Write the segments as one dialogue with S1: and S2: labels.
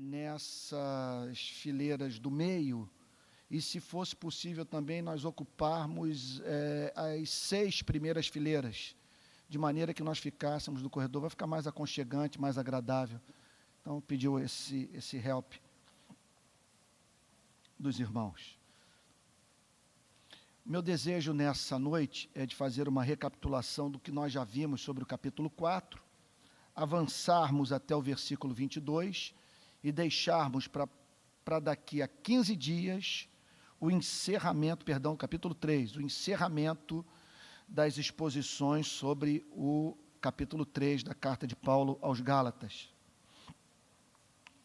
S1: nessas fileiras do meio, e se fosse possível também nós ocuparmos as 6 primeiras fileiras, de maneira que nós ficássemos no corredor, vai ficar mais aconchegante, mais agradável. Então, pediu esse help dos irmãos. Meu desejo nessa noite é de fazer uma recapitulação do que nós já vimos sobre o capítulo 4, avançarmos até o versículo 22 e deixarmos para daqui a 15 dias o encerramento, capítulo 3, o encerramento das exposições sobre o capítulo 3 da carta de Paulo aos Gálatas.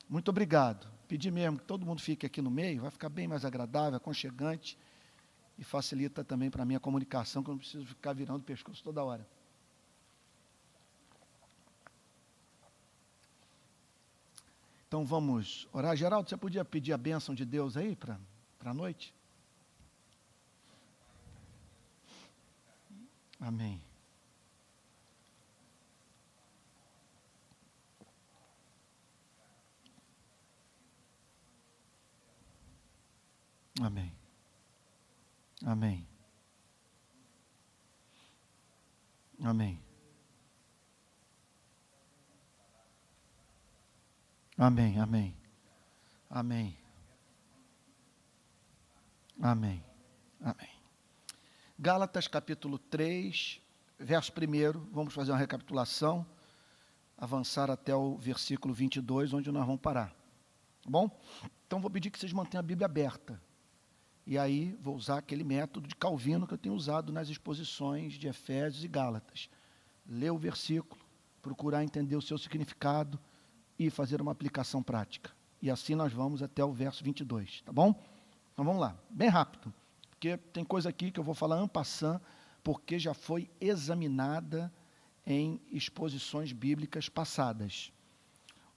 S1: Muito obrigado. Pedi mesmo que todo mundo fique aqui no meio, vai ficar bem mais agradável, aconchegante e facilita também para a minha comunicação, que eu não preciso ficar virando o pescoço toda hora. Então vamos orar. Geraldo, você podia pedir a bênção de Deus aí para a noite? Amém. Amém. Amém. Amém. Amém, amém. Amém. Amém. Amém. Gálatas capítulo 3, verso 1, vamos fazer uma recapitulação, avançar até o versículo 22, onde nós vamos parar. Tá bom? Então vou pedir que vocês mantenham a Bíblia aberta. E aí vou usar aquele método de Calvino que eu tenho usado nas exposições de Efésios e Gálatas. Ler o versículo, procurar entender o seu significado e fazer uma aplicação prática. E assim nós vamos até o verso 22, tá bom? Então vamos lá, bem rápido, porque tem coisa aqui que eu vou falar en passant, porque já foi examinada em exposições bíblicas passadas.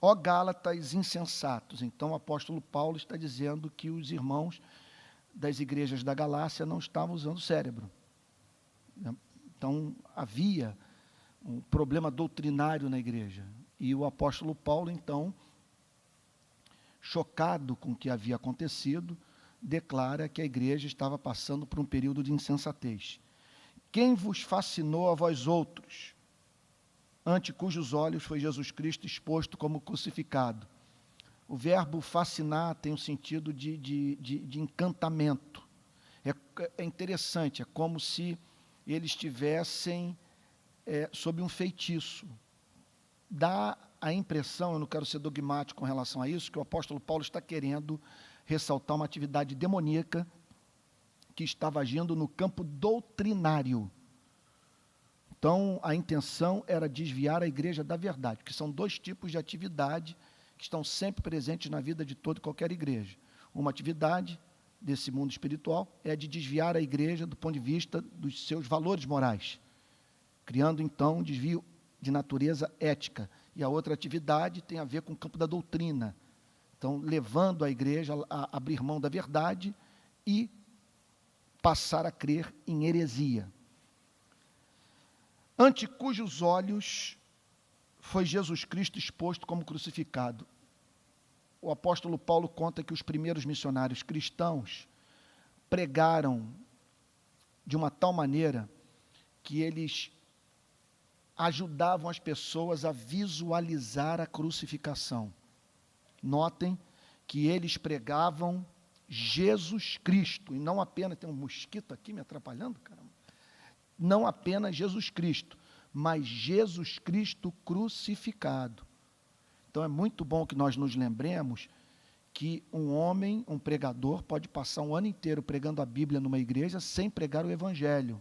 S1: Ó Gálatas insensatos, então o apóstolo Paulo está dizendo que os irmãos das igrejas da Galácia não estavam usando o cérebro. Então havia um problema doutrinário na igreja. E o apóstolo Paulo, então, chocado com o que havia acontecido, declara que a igreja estava passando por um período de insensatez. Quem vos fascinou a vós outros, ante cujos olhos foi Jesus Cristo exposto como crucificado? O verbo fascinar tem um sentido de encantamento. É interessante, é como se eles estivessem sob um feitiço. Dá a impressão, eu não quero ser dogmático com relação a isso, que o apóstolo Paulo está querendo ressaltar uma atividade demoníaca que estava agindo no campo doutrinário. Então, a intenção era desviar a igreja da verdade, que são 2 tipos de atividade que estão sempre presentes na vida de toda e qualquer igreja. Uma atividade desse mundo espiritual é a de desviar a igreja do ponto de vista dos seus valores morais, criando, então, um desvio de natureza ética. E a outra atividade tem a ver com o campo da doutrina. Então, levando a igreja a abrir mão da verdade e passar a crer em heresia. Ante cujos olhos foi Jesus Cristo exposto como crucificado. O apóstolo Paulo conta que os primeiros missionários cristãos pregaram de uma tal maneira que eles ajudavam as pessoas a visualizar a crucificação. Notem que eles pregavam Jesus Cristo, e não apenas, tem um mosquito aqui me atrapalhando, caramba, não apenas Jesus Cristo, mas Jesus Cristo crucificado. Então é muito bom que nós nos lembremos que um homem, um pregador, pode passar um ano inteiro pregando a Bíblia numa igreja sem pregar o Evangelho.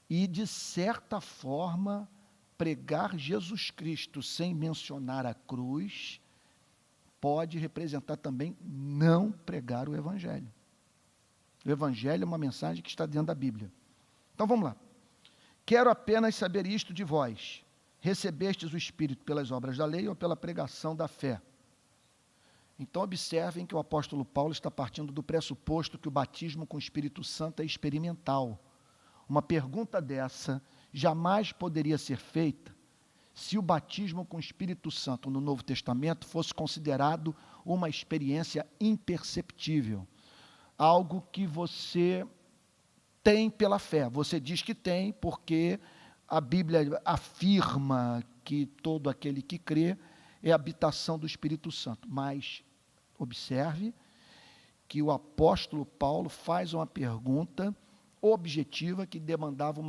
S1: E, de certa forma, pregar Jesus Cristo sem mencionar a cruz pode representar também não pregar o Evangelho. O Evangelho é uma mensagem que está dentro da Bíblia. Então vamos lá. Quero apenas saber isto de vós: recebestes o Espírito pelas obras da lei ou pela pregação da fé? Então observem que o apóstolo Paulo está partindo do pressuposto que o batismo com o Espírito Santo é experimental. Uma pergunta dessa jamais poderia ser feita se o batismo com o Espírito Santo no Novo Testamento fosse considerado uma experiência imperceptível, algo que você tem pela fé. Você diz que tem porque a Bíblia afirma que todo aquele que crê é habitação do Espírito Santo. Mas observe que o apóstolo Paulo faz uma pergunta objetiva que demandava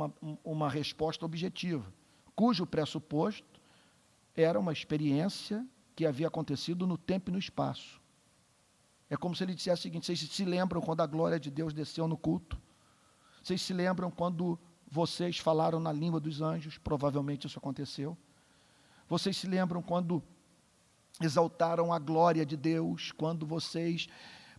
S1: uma resposta objetiva, cujo pressuposto era uma experiência que havia acontecido no tempo e no espaço. É como se ele dissesse o seguinte: vocês se lembram quando a glória de Deus desceu no culto? Vocês se lembram quando vocês falaram na língua dos anjos? Provavelmente isso aconteceu. Vocês se lembram quando exaltaram a glória de Deus, quando vocês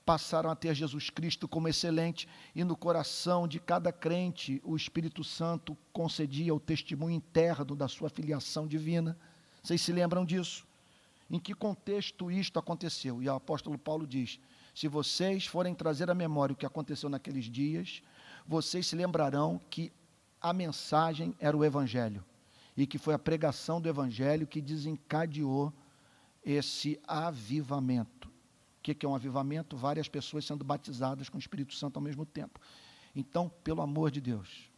S1: passaram a ter Jesus Cristo como excelente, e no coração de cada crente o Espírito Santo concedia o testemunho interno da sua filiação divina? Vocês se lembram disso? Em que contexto isto aconteceu? E o apóstolo Paulo diz: se vocês forem trazer à memória o que aconteceu naqueles dias, vocês se lembrarão que a mensagem era o Evangelho, e que foi a pregação do Evangelho que desencadeou esse avivamento. O que é um avivamento? Várias pessoas sendo batizadas com o Espírito Santo ao mesmo tempo. Então, pelo amor de Deus,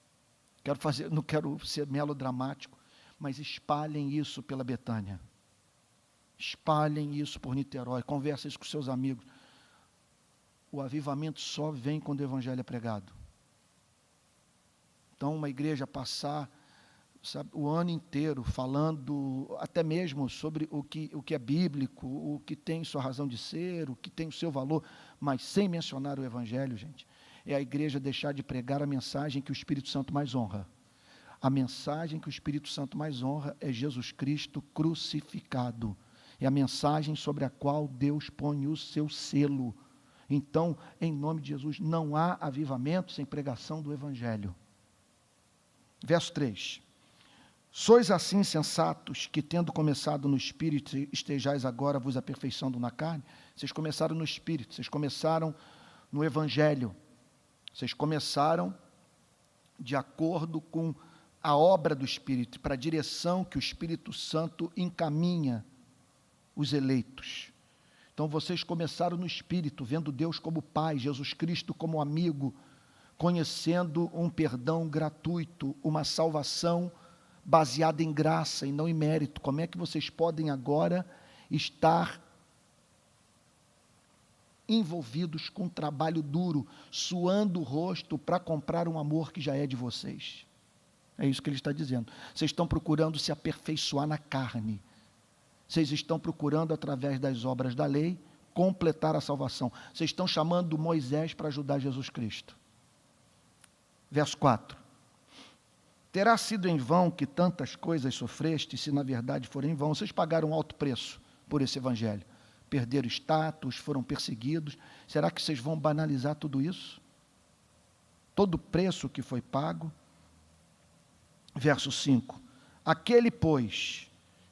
S1: não quero ser melodramático, mas espalhem isso pela Betânia. Espalhem isso por Niterói, conversem isso com seus amigos. O avivamento só vem quando o Evangelho é pregado. Então, uma igreja passar, sabe, o ano inteiro falando até mesmo sobre o que é bíblico, o que tem sua razão de ser, o que tem o seu valor, mas sem mencionar o Evangelho, gente, é a igreja deixar de pregar a mensagem que o Espírito Santo mais honra. A mensagem que o Espírito Santo mais honra é Jesus Cristo crucificado. É a mensagem sobre a qual Deus põe o seu selo. Então, em nome de Jesus, não há avivamento sem pregação do Evangelho. Verso 3. Sois assim sensatos, que tendo começado no Espírito, estejais agora vos aperfeiçoando na carne? Vocês começaram no Espírito, vocês começaram no Evangelho, vocês começaram de acordo com a obra do Espírito, para a direção que o Espírito Santo encaminha os eleitos. Então vocês começaram no Espírito, vendo Deus como Pai, Jesus Cristo como amigo, conhecendo um perdão gratuito, uma salvação baseada em graça e não em mérito. Como é que vocês podem agora estar envolvidos com um trabalho duro, suando o rosto para comprar um amor que já é de vocês? É isso que ele está dizendo. Vocês estão procurando se aperfeiçoar na carne. Vocês estão procurando, através das obras da lei, completar a salvação. Vocês estão chamando Moisés para ajudar Jesus Cristo. Verso 4. Terá sido em vão que tantas coisas sofreste, se na verdade forem em vão. Vocês pagaram alto preço por esse evangelho. Perderam status, foram perseguidos. Será que vocês vão banalizar tudo isso? Todo o preço que foi pago. Verso 5. Aquele, pois,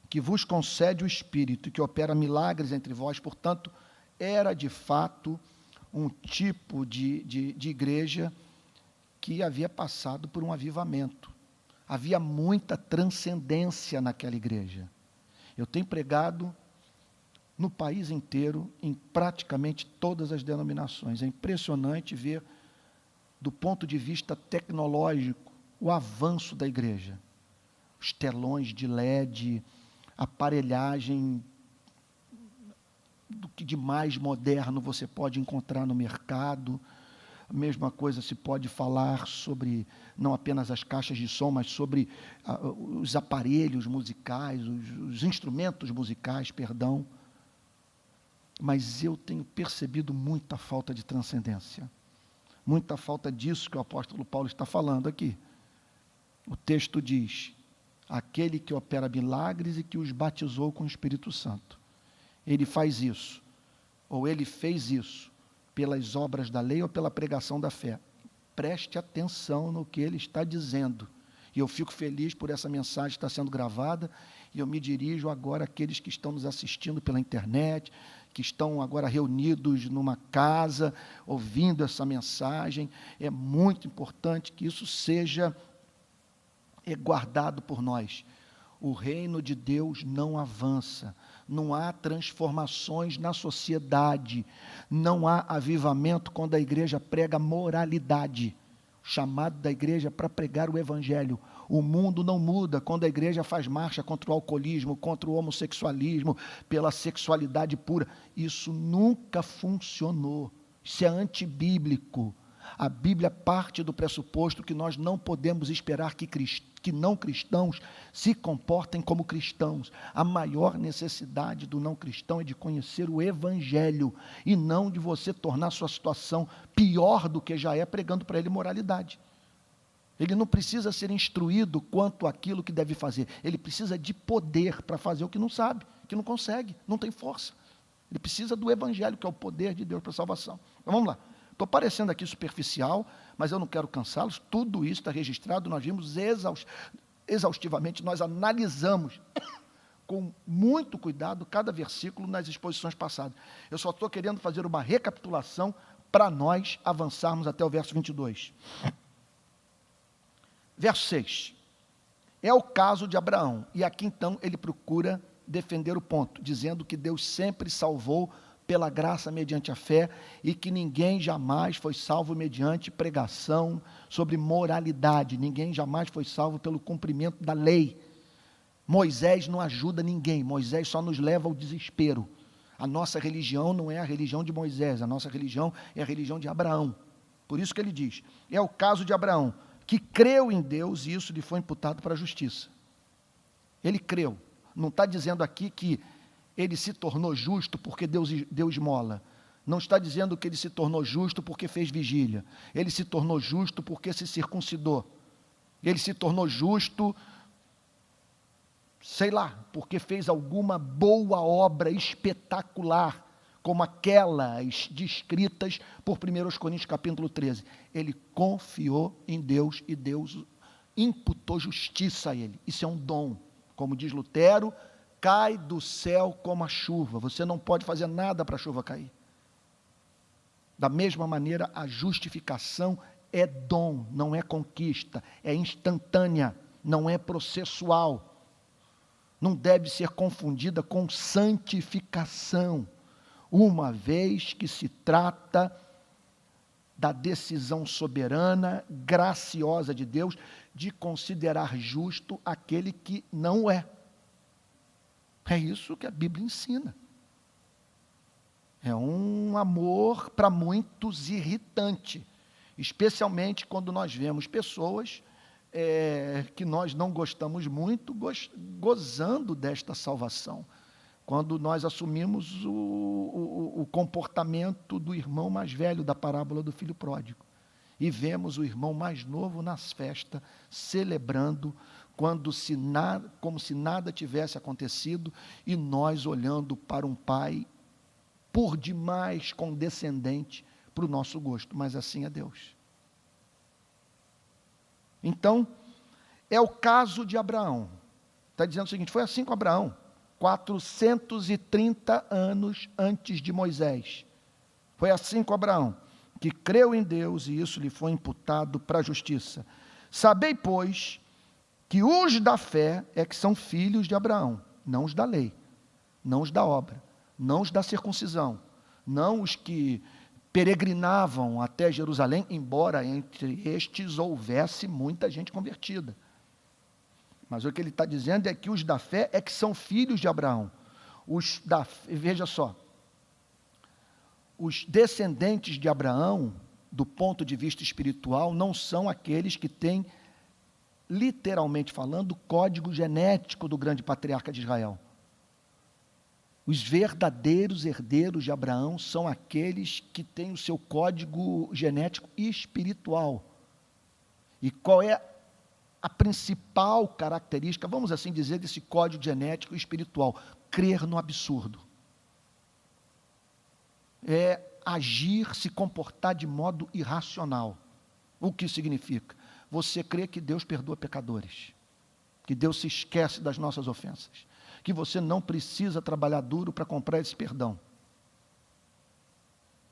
S1: que vos concede o Espírito e que opera milagres entre vós, portanto, era de fato um tipo de igreja que havia passado por um avivamento. Havia muita transcendência naquela igreja. Eu tenho pregado no país inteiro, em praticamente todas as denominações. É impressionante ver, do ponto de vista tecnológico, o avanço da igreja. Os telões de LED, aparelhagem do que de mais moderno você pode encontrar no mercado. A mesma coisa se pode falar sobre, não apenas as caixas de som, mas sobre os aparelhos musicais, os instrumentos musicais, perdão. Mas eu tenho percebido muita falta de transcendência, muita falta disso que o apóstolo Paulo está falando aqui. O texto diz: aquele que opera milagres e que os batizou com o Espírito Santo. Ele faz isso, ou ele fez isso, pelas obras da lei ou pela pregação da fé. Preste atenção no que ele está dizendo. E eu fico feliz por essa mensagem estar sendo gravada, e eu me dirijo agora àqueles que estão nos assistindo pela internet, que estão agora reunidos numa casa, ouvindo essa mensagem. É muito importante que isso seja guardado por nós. o reino de Deus não avança, não há transformações na sociedade, não há avivamento quando a igreja prega moralidade. O chamado da igreja para pregar o evangelho. O mundo não muda quando a igreja faz marcha contra o alcoolismo, contra o homossexualismo, pela sexualidade pura. Isso nunca funcionou. Isso é antibíblico. A Bíblia parte do pressuposto que nós não podemos esperar que não cristãos se comportem como cristãos. A maior necessidade do não cristão é de conhecer o evangelho e não de você tornar sua situação pior do que já é pregando para ele moralidade. Ele não precisa ser instruído quanto àquilo que deve fazer. Ele precisa de poder para fazer o que não sabe, que não consegue, não tem força. Ele precisa do evangelho, que é o poder de Deus para a salvação. Então vamos lá. Estou parecendo aqui superficial, mas eu não quero cansá-los. Tudo isso está registrado, nós vimos exaustivamente, nós analisamos com muito cuidado cada versículo nas exposições passadas. Eu só estou querendo fazer uma recapitulação para nós avançarmos até o verso 22. Verso 6. É o caso de Abraão. E aqui então ele procura defender o ponto, dizendo que Deus sempre salvou pela graça mediante a fé, e que ninguém jamais foi salvo mediante pregação sobre moralidade, ninguém jamais foi salvo pelo cumprimento da lei. Moisés não ajuda ninguém, Moisés só nos leva ao desespero. A nossa religião não é a religião de Moisés, a nossa religião é a religião de Abraão. Por isso que ele diz, é o caso de Abraão, que creu em Deus e isso lhe foi imputado para a justiça. Ele creu, não está dizendo aqui que ele se tornou justo porque Deus deu esmola. Não está dizendo que ele se tornou justo porque fez vigília. Ele se tornou justo porque se circuncidou. Ele se tornou justo, sei lá, porque fez alguma boa obra espetacular, como aquelas descritas por 1 Coríntios capítulo 13. Ele confiou em Deus e Deus imputou justiça a ele. Isso é um dom. Como diz Lutero, cai do céu como a chuva. Você não pode fazer nada para a chuva cair. Da mesma maneira, a justificação é dom, não é conquista, é instantânea, não é processual. Não deve ser confundida com santificação, uma vez que se trata da decisão soberana, graciosa de Deus, de considerar justo aquele que não é. É isso que a Bíblia ensina. É um amor para muitos irritante, especialmente quando nós vemos pessoas que nós não gostamos muito, gozando desta salvação. Quando nós assumimos o comportamento do irmão mais velho da parábola do filho pródigo, e vemos o irmão mais novo nas festas, celebrando, como se nada tivesse acontecido, e nós olhando para um pai, por demais condescendente, para o nosso gosto, mas assim é Deus. Então, é o caso de Abraão. Está dizendo o seguinte, foi assim com Abraão, 430 anos antes de Moisés. Foi assim com Abraão, que creu em Deus e isso lhe foi imputado para a justiça. Sabei, pois, que os da fé é que são filhos de Abraão, não os da lei, não os da obra, não os da circuncisão, não os que peregrinavam até Jerusalém, embora entre estes houvesse muita gente convertida. Mas o que ele está dizendo é que os da fé é que são filhos de Abraão. Veja só, os descendentes de Abraão, do ponto de vista espiritual, não são aqueles que têm, literalmente falando, o código genético do grande patriarca de Israel. Os verdadeiros herdeiros de Abraão são aqueles que têm o seu código genético espiritual. E qual é a principal característica, vamos assim dizer, desse código genético espiritual? Crer no absurdo. É agir, se comportar de modo irracional. O que significa? Você crê que Deus perdoa pecadores, que Deus se esquece das nossas ofensas, que você não precisa trabalhar duro para comprar esse perdão.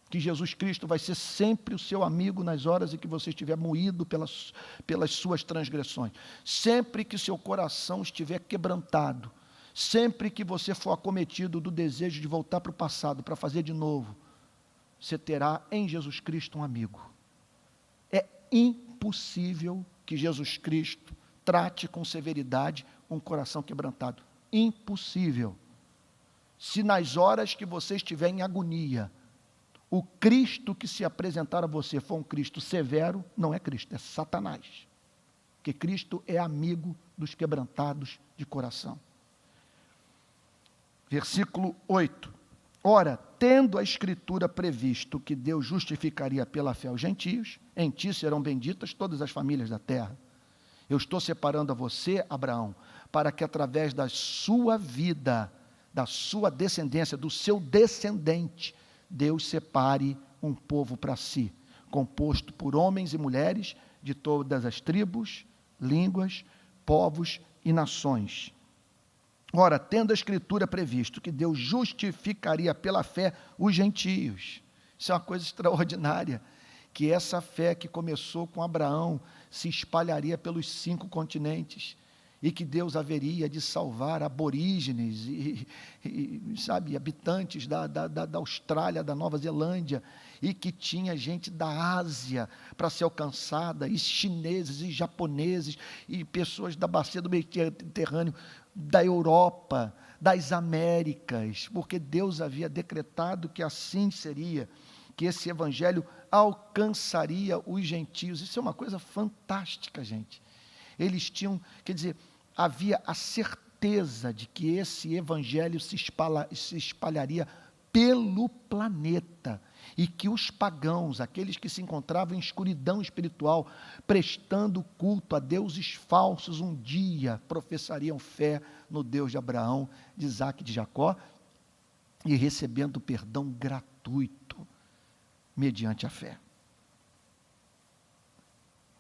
S1: que Jesus Cristo vai ser sempre o seu amigo nas horas em que você estiver moído pelas suas transgressões, sempre que seu coração estiver quebrantado, sempre que você for acometido do desejo de voltar para o passado, para fazer de novo, você terá em Jesus Cristo um amigo. É impossível que Jesus Cristo trate com severidade um coração quebrantado. Impossível. Se nas horas que você estiver em agonia, o Cristo que se apresentar a você for um Cristo severo, não é Cristo, é Satanás. Porque Cristo é amigo dos quebrantados de coração. Versículo 8. Ora, tendo a Escritura previsto que Deus justificaria pela fé os gentios, em ti serão benditas todas as famílias da terra. Eu estou separando a você, Abraão, para que através da sua vida, da sua descendência, do seu descendente, Deus separe um povo para si, composto por homens e mulheres de todas as tribos, línguas, povos e nações. Ora, tendo a Escritura previsto que Deus justificaria pela fé os gentios, isso é uma coisa extraordinária, que essa fé que começou com Abraão se espalharia pelos 5 continentes, e que Deus haveria de salvar aborígenes sabe, habitantes da Austrália, da Nova Zelândia, e que tinha gente da Ásia para ser alcançada, e chineses, e japoneses, e pessoas da bacia do Mediterrâneo, da Europa, das Américas, porque Deus havia decretado que assim seria, que esse evangelho alcançaria os gentios. Isso é uma coisa fantástica, gente. Eles tinham, quer dizer, havia a certeza de que esse evangelho se espalharia pelo planeta, e que os pagãos, aqueles que se encontravam em escuridão espiritual, prestando culto a deuses falsos, um dia professariam fé no Deus de Abraão, de Isaque e de Jacó, e recebendo perdão gratuito, mediante a fé.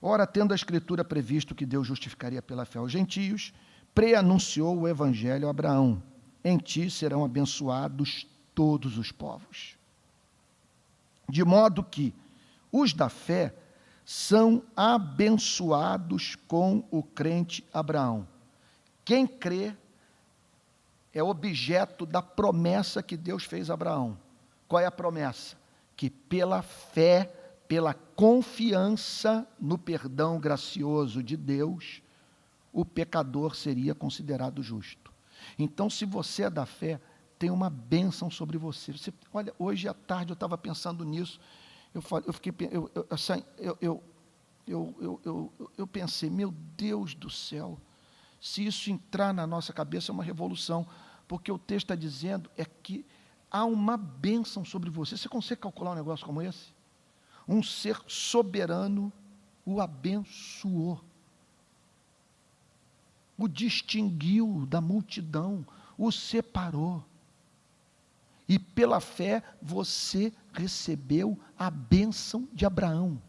S1: Ora, tendo a Escritura previsto que Deus justificaria pela fé aos gentios, preanunciou o evangelho a Abraão: em ti serão abençoados todos os povos. De modo que os da fé são abençoados com o crente Abraão. Quem crê é objeto da promessa que Deus fez a Abraão. Qual é a promessa? Que pela fé, pela confiança no perdão gracioso de Deus, o pecador seria considerado justo. Então, se você é da fé, tem uma bênção sobre você. Olha, hoje à tarde eu estava pensando nisso, eu pensei, meu Deus do céu, se isso entrar na nossa cabeça é uma revolução, porque o texto está dizendo que há uma bênção sobre você. Você consegue calcular um negócio como esse? Um ser soberano o abençoou, o distinguiu da multidão, o separou. E pela fé você recebeu a bênção de Abraão.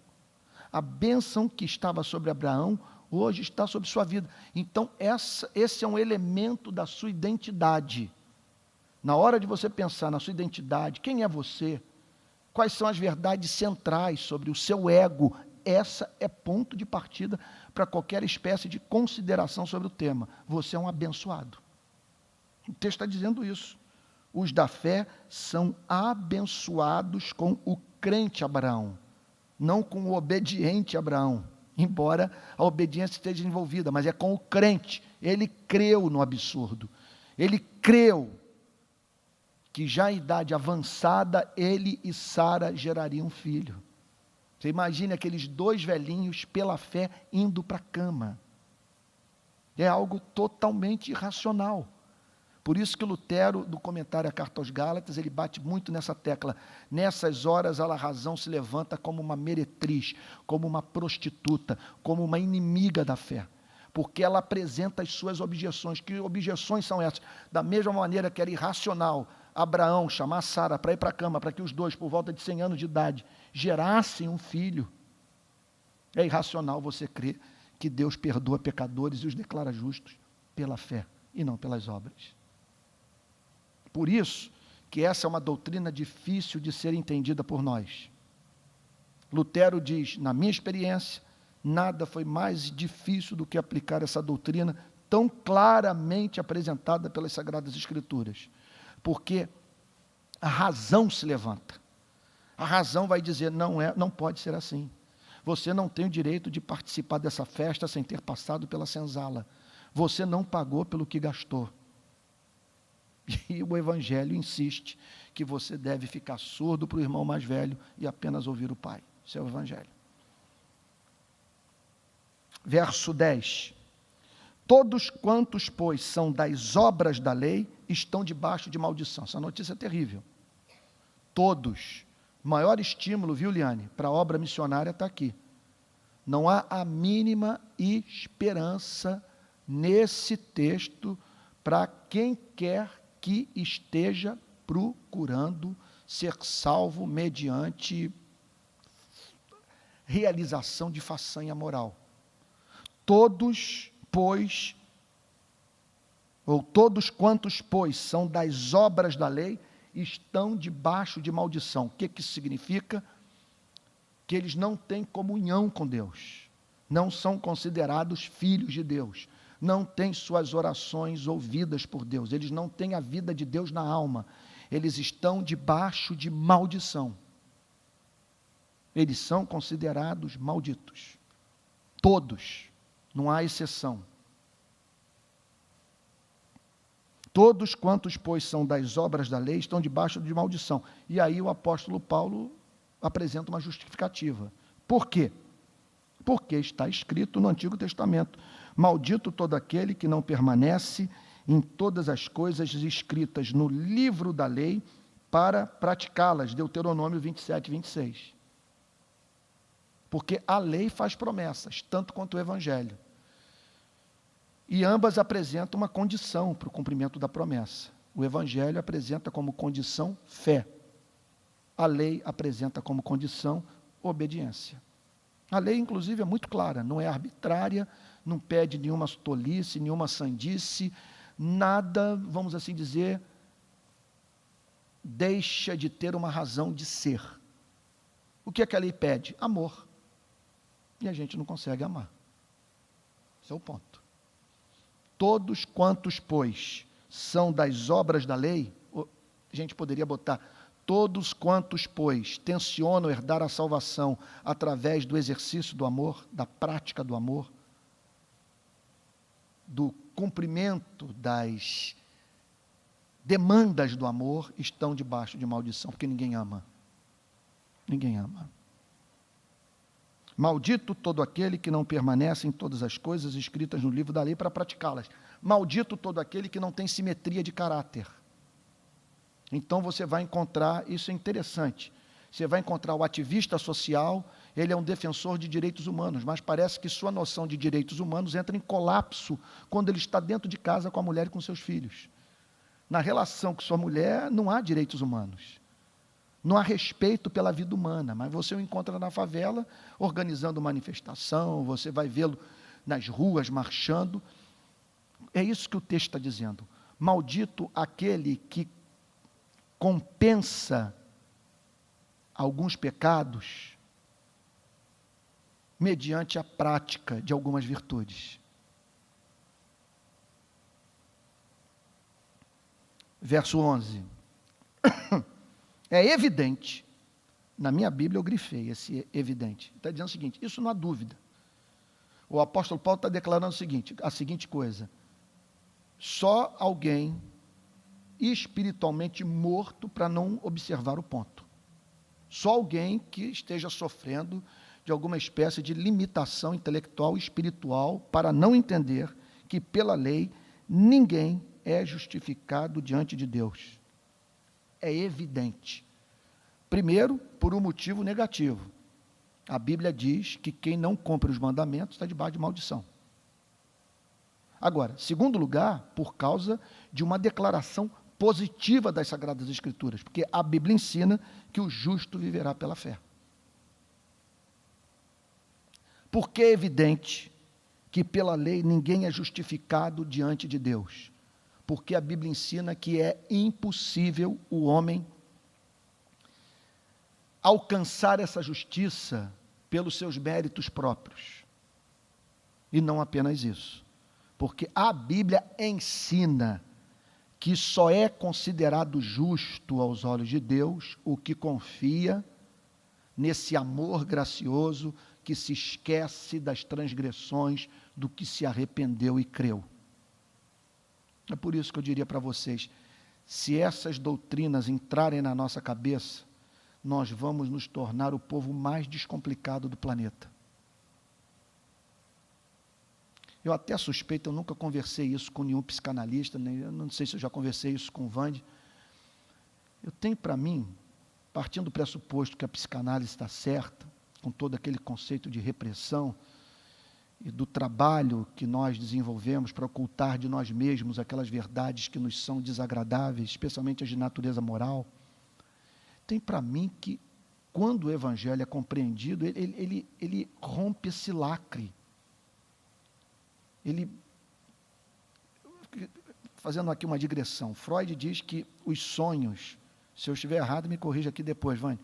S1: A bênção que estava sobre Abraão, hoje está sobre sua vida. Então, esse é um elemento da sua identidade. Na hora de você pensar na sua identidade, quem é você? Quais são as verdades centrais sobre o seu ego? Essa é ponto de partida para qualquer espécie de consideração sobre o tema. Você é um abençoado. O texto está dizendo isso. Os da fé são abençoados com o crente Abraão, não com o obediente Abraão, embora a obediência esteja envolvida, mas é com o crente. Ele creu no absurdo, ele creu que já em idade avançada, ele e Sara gerariam um filho. Você imagina aqueles 2 velhinhos pela fé indo para a cama. É algo totalmente irracional. Por isso que Lutero, no comentário à Carta aos Gálatas, ele bate muito nessa tecla. Nessas horas, a razão se levanta como uma meretriz, como uma prostituta, como uma inimiga da fé. Porque ela apresenta as suas objeções. Que objeções são essas? Da mesma maneira que era irracional Abraão chamar Sara para ir para a cama, para que os dois, por volta de 100 anos de idade, gerassem um filho. É irracional você crer que Deus perdoa pecadores e os declara justos pela fé e não pelas obras. Por isso que essa é uma doutrina difícil de ser entendida por nós. Lutero diz, na minha experiência, nada foi mais difícil do que aplicar essa doutrina tão claramente apresentada pelas Sagradas Escrituras, porque a razão se levanta. A razão vai dizer, não pode ser assim. Você não tem o direito de participar dessa festa sem ter passado pela senzala. Você não pagou pelo que gastou. E o Evangelho insiste que você deve ficar surdo para o irmão mais velho e apenas ouvir o Pai. Isso é o Evangelho. Verso 10. Todos quantos, pois, são das obras da lei, estão debaixo de maldição. Essa notícia é terrível. Todos. Maior estímulo, viu, Liane, para a obra missionária está aqui. Não há a mínima esperança nesse texto para quem quer que esteja procurando ser salvo mediante realização de façanha moral. Todos, pois, ou todos quantos, pois, são das obras da lei, estão debaixo de maldição. O que isso significa? Que eles não têm comunhão com Deus, não são considerados filhos de Deus, não têm suas orações ouvidas por Deus, eles não têm a vida de Deus na alma, eles estão debaixo de maldição. Eles são considerados malditos. Todos, não há exceção. Todos quantos, pois, são das obras da lei, estão debaixo de maldição. E aí o apóstolo Paulo apresenta uma justificativa. Por quê? Porque está escrito no Antigo Testamento, maldito todo aquele que não permanece em todas as coisas escritas no livro da lei para praticá-las, Deuteronômio 27, 26. Porque a lei faz promessas, tanto quanto o Evangelho. E ambas apresentam uma condição para o cumprimento da promessa. O Evangelho apresenta como condição fé. A lei apresenta como condição obediência. A lei, inclusive, é muito clara, não é arbitrária, não pede nenhuma tolice, nenhuma sandice, nada, vamos assim dizer, deixa de ter uma razão de ser. O que é que a lei pede? Amor. E a gente não consegue amar. Esse é o ponto. Todos quantos, pois, são das obras da lei, a gente poderia botar, todos quantos, pois, tencionam herdar a salvação através do exercício do amor, da prática do amor, do cumprimento das demandas do amor, estão debaixo de maldição, porque ninguém ama. Ninguém ama. Maldito todo aquele que não permanece em todas as coisas escritas no livro da lei para praticá-las. Maldito todo aquele que não tem simetria de caráter. Então você vai encontrar, isso é interessante, você vai encontrar o ativista social, ele é um defensor de direitos humanos, mas parece que sua noção de direitos humanos entra em colapso quando ele está dentro de casa com a mulher e com seus filhos. Na relação com sua mulher não há direitos humanos. Não há respeito pela vida humana, mas você o encontra na favela, organizando manifestação, você vai vê-lo nas ruas, marchando. É isso que o texto está dizendo. Maldito aquele que compensa alguns pecados mediante a prática de algumas virtudes. Verso 11. É evidente, na minha Bíblia eu grifei esse evidente, está dizendo o seguinte, isso não há dúvida. O apóstolo Paulo está declarando a seguinte coisa, só alguém espiritualmente morto para não observar o ponto. Só alguém que esteja sofrendo de alguma espécie de limitação intelectual e espiritual para não entender que pela lei ninguém é justificado diante de Deus. É evidente. Primeiro, por um motivo negativo. A Bíblia diz que quem não cumpre os mandamentos está debaixo de maldição. Agora, segundo lugar, por causa de uma declaração positiva das Sagradas Escrituras, porque a Bíblia ensina que o justo viverá pela fé. Porque é evidente que pela lei ninguém é justificado diante de Deus. porque a Bíblia ensina que é impossível o homem alcançar essa justiça pelos seus méritos próprios. E não apenas isso, porque a Bíblia ensina que só é considerado justo aos olhos de Deus o que confia nesse amor gracioso que se esquece das transgressões do que se arrependeu e creu. É por isso que eu diria para vocês, se essas doutrinas entrarem na nossa cabeça, nós vamos nos tornar o povo mais descomplicado do planeta. Eu até suspeito, eu nunca conversei isso com nenhum psicanalista, eu não sei se eu já conversei isso com o Vande. Eu tenho para mim, partindo do pressuposto que a psicanálise está certa, com todo aquele conceito de repressão e do trabalho que nós desenvolvemos para ocultar de nós mesmos aquelas verdades que nos são desagradáveis, especialmente as de natureza moral, tem para mim que, quando o Evangelho é compreendido, ele rompe esse lacre. Fazendo aqui uma digressão, Freud diz que os sonhos, se eu estiver errado, me corrija aqui depois, Vânia,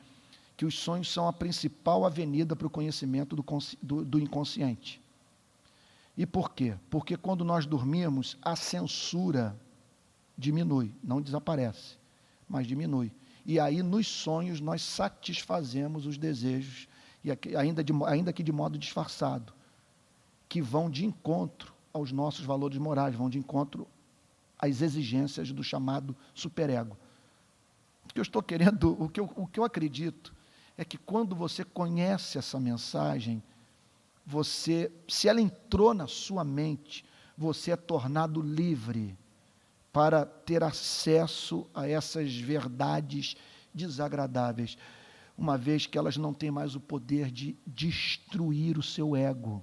S1: que os sonhos são a principal avenida para o conhecimento do inconsciente. E por quê? Porque quando nós dormimos, a censura diminui, não desaparece, mas diminui. E aí, nos sonhos, nós satisfazemos os desejos, e ainda que de modo disfarçado, que vão de encontro aos nossos valores morais, vão de encontro às exigências do chamado superego. O que eu estou querendo, o que eu acredito, é que quando você conhece essa mensagem, se ela entrou na sua mente, você é tornado livre para ter acesso a essas verdades desagradáveis, uma vez que elas não têm mais o poder de destruir o seu ego,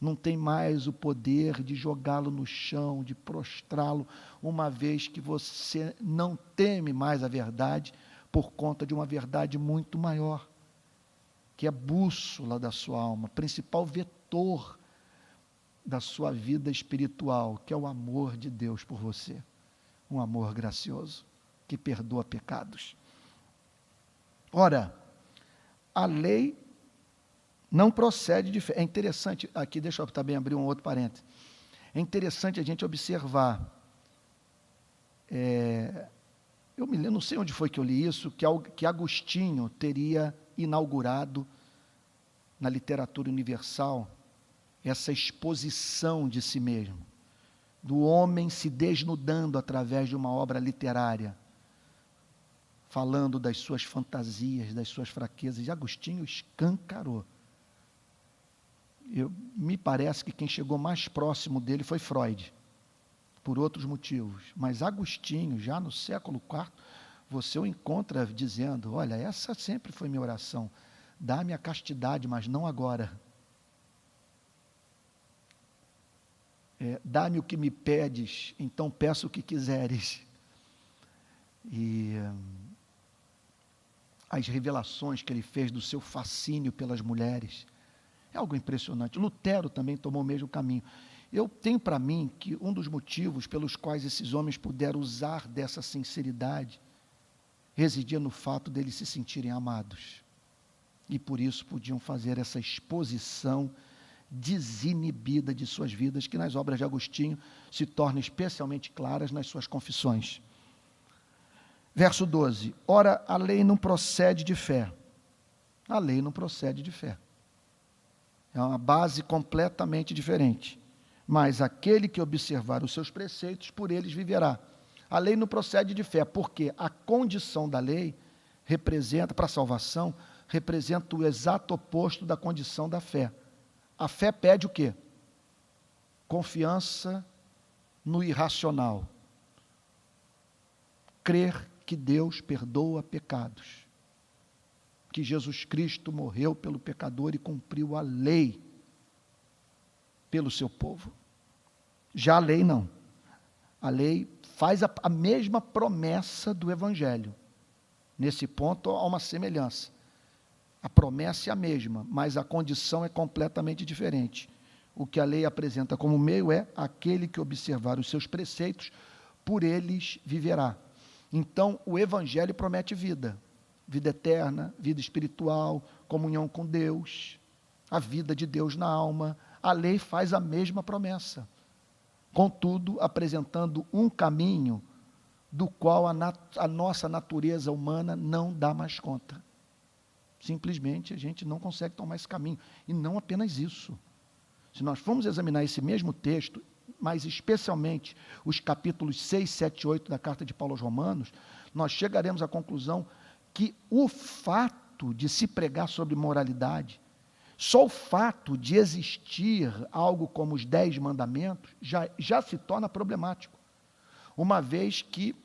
S1: não tem mais o poder de jogá-lo no chão, de prostrá-lo, uma vez que você não teme mais a verdade, por conta de uma verdade muito maior, que é a bússola da sua alma, principal vetor da sua vida espiritual, que é o amor de Deus por você. Um amor gracioso, que perdoa pecados. Ora, a lei não procede de fé. É interessante, aqui deixa eu também abrir um outro parênteses. É interessante a gente observar, eu não sei onde foi que eu li isso, que Agostinho teria inaugurado na literatura universal essa exposição de si mesmo, do homem se desnudando através de uma obra literária, falando das suas fantasias, das suas fraquezas. E Agostinho escancarou. Me parece que quem chegou mais próximo dele foi Freud, por outros motivos. Mas Agostinho, já no século IV, você o encontra dizendo, olha, essa sempre foi minha oração, dá-me a castidade, mas não agora. Dá-me o que me pedes, então peço o que quiseres. E as revelações que ele fez do seu fascínio pelas mulheres, é algo impressionante. Lutero também tomou o mesmo caminho. Eu tenho para mim que um dos motivos pelos quais esses homens puderam usar dessa sinceridade residia no fato deles se sentirem amados. E por isso podiam fazer essa exposição desinibida de suas vidas, que nas obras de Agostinho se tornam especialmente claras nas suas confissões. Verso 12. Ora, a lei não procede de fé. A lei não procede de fé. É uma base completamente diferente. Mas aquele que observar os seus preceitos, por eles viverá. A lei não procede de fé, porque a condição da lei representa, para a salvação, representa o exato oposto da condição da fé. A fé pede o quê? Confiança no irracional. Crer que Deus perdoa pecados. Que Jesus Cristo morreu pelo pecador e cumpriu a lei pelo seu povo. Já a lei não. A lei faz a mesma promessa do Evangelho. Nesse ponto há uma semelhança. A promessa é a mesma, mas a condição é completamente diferente. O que a lei apresenta como meio é aquele que observar os seus preceitos, por eles viverá. Então, o Evangelho promete vida. Vida eterna, vida espiritual, comunhão com Deus, a vida de Deus na alma. A lei faz a mesma promessa. Contudo, apresentando um caminho do qual a nossa natureza humana não dá mais conta. Simplesmente a gente não consegue tomar esse caminho. E não apenas isso. Se nós formos examinar esse mesmo texto, mas especialmente os capítulos 6, 7 e 8 da carta de Paulo aos Romanos, nós chegaremos à conclusão que o fato de se pregar sobre moralidade, só o fato de existir algo como os 10 mandamentos, já se torna problemático, uma vez que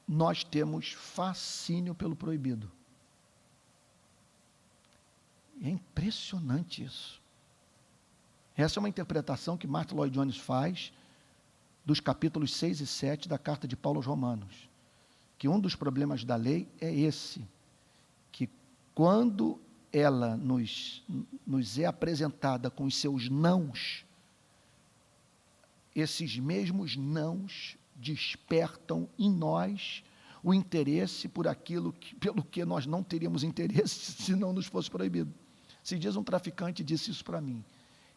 S1: nós temos fascínio pelo proibido. É impressionante isso. Essa é uma interpretação que Martin Lloyd Jones faz dos capítulos 6 e 7 da carta de Paulo aos Romanos, que um dos problemas da lei é esse, que quando ela nos é apresentada com os seus nãos, esses mesmos nãos despertam em nós o interesse por aquilo pelo que nós não teríamos interesse se não nos fosse proibido. Se diz um traficante disse isso para mim.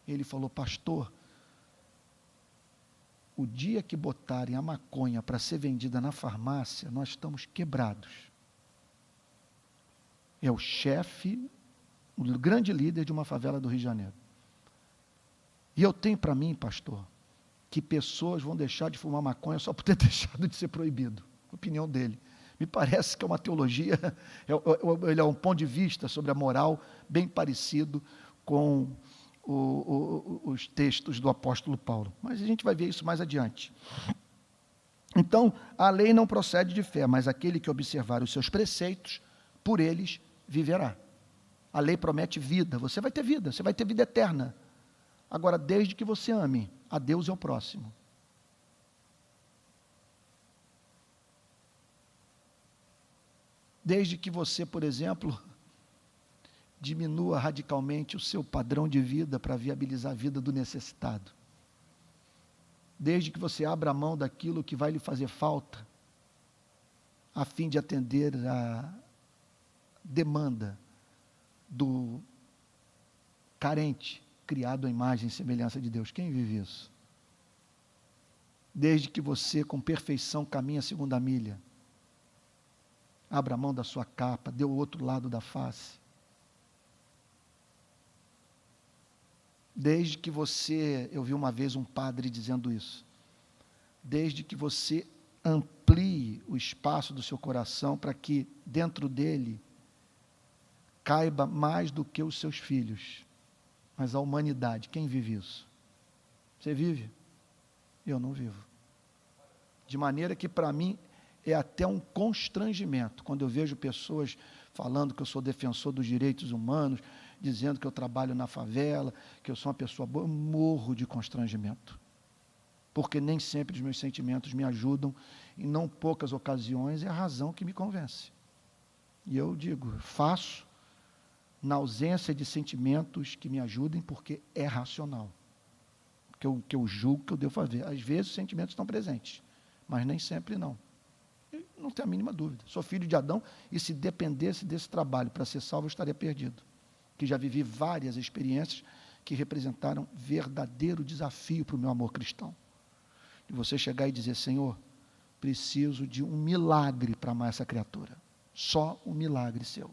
S1: Ele falou: pastor, o dia que botarem a maconha para ser vendida na farmácia, nós estamos quebrados. É o chefe, o grande líder de uma favela do Rio de Janeiro. E eu tenho para mim, pastor, que pessoas vão deixar de fumar maconha só por ter deixado de ser proibido. Opinião dele. Me parece que é uma teologia, ele é um ponto de vista sobre a moral bem parecido com os textos do apóstolo Paulo. Mas a gente vai ver isso mais adiante. Então, a lei não procede de fé, mas aquele que observar os seus preceitos, por eles viverá. A lei promete vida, você vai ter vida eterna. Agora, desde que você ame a Deus e ao próximo. Desde que você, por exemplo, diminua radicalmente o seu padrão de vida para viabilizar a vida do necessitado. Desde que você abra mão daquilo que vai lhe fazer falta, a fim de atender a demanda do carente, criado à imagem e semelhança de Deus. Quem vive isso? Desde que você, com perfeição, caminha a segunda milha, abra mão da sua capa, dê o outro lado da face. Desde que você, eu vi uma vez um padre dizendo isso, desde que você amplie o espaço do seu coração para que dentro dele caiba mais do que os seus filhos, mas a humanidade. Quem vive isso? Você vive? Eu não vivo. De maneira que para mim é até um constrangimento quando eu vejo pessoas falando que eu sou defensor dos direitos humanos, dizendo que eu trabalho na favela, que eu sou uma pessoa boa. Eu morro de constrangimento, porque nem sempre os meus sentimentos me ajudam, em não poucas ocasiões é a razão que me convence. E eu digo, faço na ausência de sentimentos que me ajudem, porque é racional, que eu julgo que eu devo fazer. Às vezes os sentimentos estão presentes, mas nem sempre não. Eu não tenho a mínima dúvida. Sou filho de Adão, e se dependesse desse trabalho para ser salvo, eu estaria perdido. Que já vivi várias experiências que representaram verdadeiro desafio para o meu amor cristão. De você chegar e dizer: Senhor, preciso de um milagre para amar essa criatura. Só um milagre seu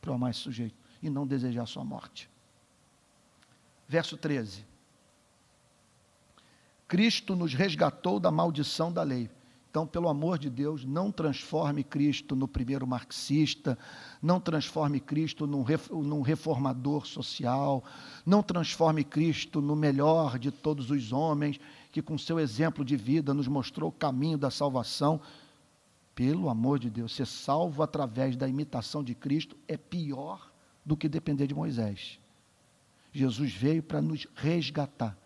S1: para amar esse sujeito e não desejar a sua morte. Verso 13. Cristo nos resgatou da maldição da lei. Então, pelo amor de Deus, não transforme Cristo no primeiro marxista, não transforme Cristo num reformador social, não transforme Cristo no melhor de todos os homens, que com seu exemplo de vida nos mostrou o caminho da salvação. Pelo amor de Deus, ser salvo através da imitação de Cristo é pior do que depender de Moisés. Jesus veio para nos resgatar.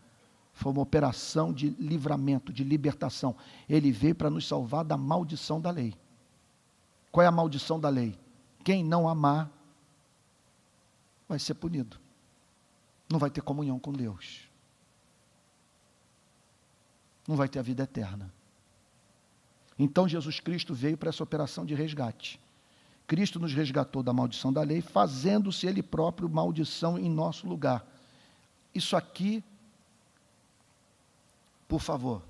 S1: Foi uma operação de livramento, de libertação. Ele veio para nos salvar da maldição da lei. Qual é a maldição da lei? Quem não amar vai ser punido. Não vai ter comunhão com Deus. não vai ter a vida eterna. Então Jesus Cristo veio para essa operação de resgate. Cristo nos resgatou da maldição da lei, fazendo-se Ele próprio maldição em nosso lugar. Isso aqui, por favor,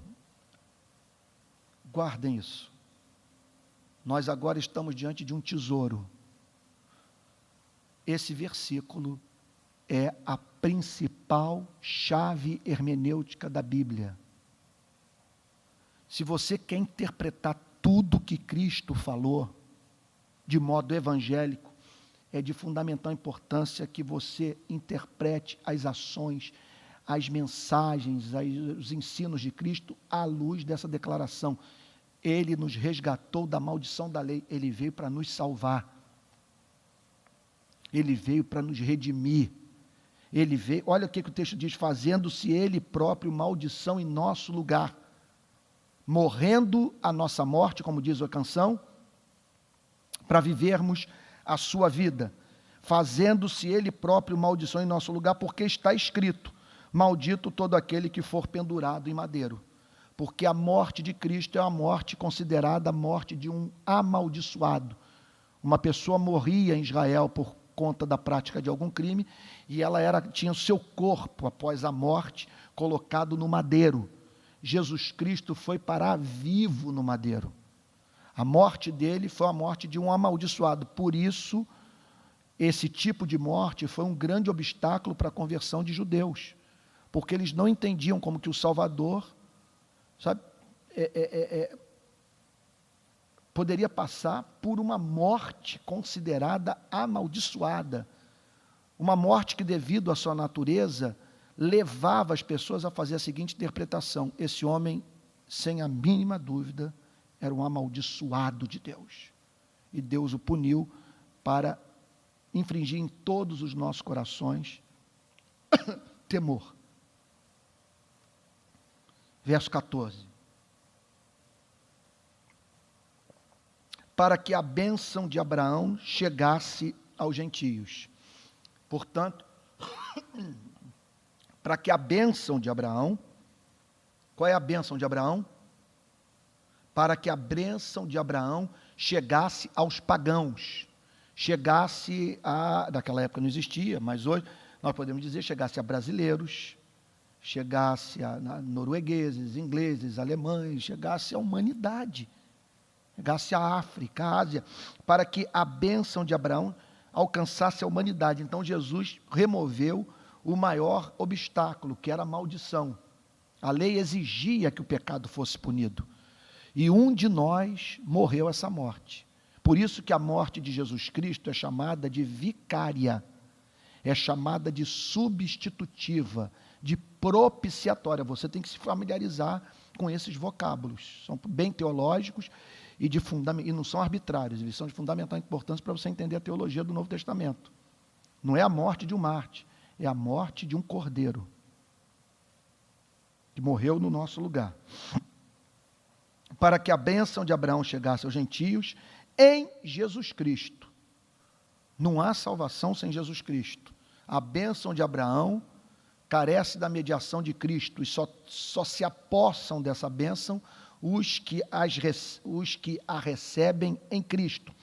S1: guardem isso. Nós agora estamos diante de um tesouro. Esse versículo é a principal chave hermenêutica da Bíblia. Se você quer interpretar tudo que Cristo falou, de modo evangélico, é de fundamental importância que você interprete as ações, as mensagens, os ensinos de Cristo à luz dessa declaração. Ele nos resgatou da maldição da lei, Ele veio para nos salvar. Ele veio para nos redimir. Ele veio, olha o que o texto diz, fazendo-se Ele próprio maldição em nosso lugar. Morrendo a nossa morte, como diz a canção, para vivermos a sua vida. Fazendo-se Ele próprio maldição em nosso lugar, porque está escrito, maldito todo aquele que for pendurado em madeiro. Porque a morte de Cristo é uma morte considerada a morte de um amaldiçoado. Uma pessoa morria em Israel por conta da prática de algum crime, e ela tinha o seu corpo, após a morte, colocado no madeiro. Jesus Cristo foi parar vivo no madeiro. A morte dele foi a morte de um amaldiçoado. Por isso, esse tipo de morte foi um grande obstáculo para a conversão de judeus, porque eles não entendiam como que o Salvador, sabe, poderia passar por uma morte considerada amaldiçoada, uma morte que, devido à sua natureza, levava as pessoas a fazer a seguinte interpretação: esse homem, sem a mínima dúvida, era um amaldiçoado de Deus, e Deus o puniu para infringir em todos os nossos corações temor. Verso 14. Para que a bênção de Abraão chegasse aos gentios. Portanto, para que a bênção de Abraão, qual é a bênção de Abraão? Para que a bênção de Abraão chegasse aos pagãos, chegasse naquela época não existia, mas hoje nós podemos dizer, chegasse a brasileiros, chegasse a noruegueses, ingleses, alemães, chegasse à humanidade, chegasse à África, à Ásia, para que a bênção de Abraão alcançasse a humanidade. Então Jesus removeu o maior obstáculo, que era a maldição. A lei exigia que o pecado fosse punido, e um de nós morreu essa morte. Por isso que a morte de Jesus Cristo é chamada de vicária, é chamada de substitutiva, de propiciatória. Você tem que se familiarizar com esses vocábulos, são bem teológicos e não são arbitrários, eles são de fundamental importância para você entender a teologia do Novo Testamento. Não é a morte de um mártir, é a morte de um cordeiro, que morreu no nosso lugar. Para que a bênção de Abraão chegasse aos gentios em Jesus Cristo. Não há salvação sem Jesus Cristo. A bênção de Abraão carece da mediação de Cristo, e só se apossam dessa bênção os que a recebem em Cristo,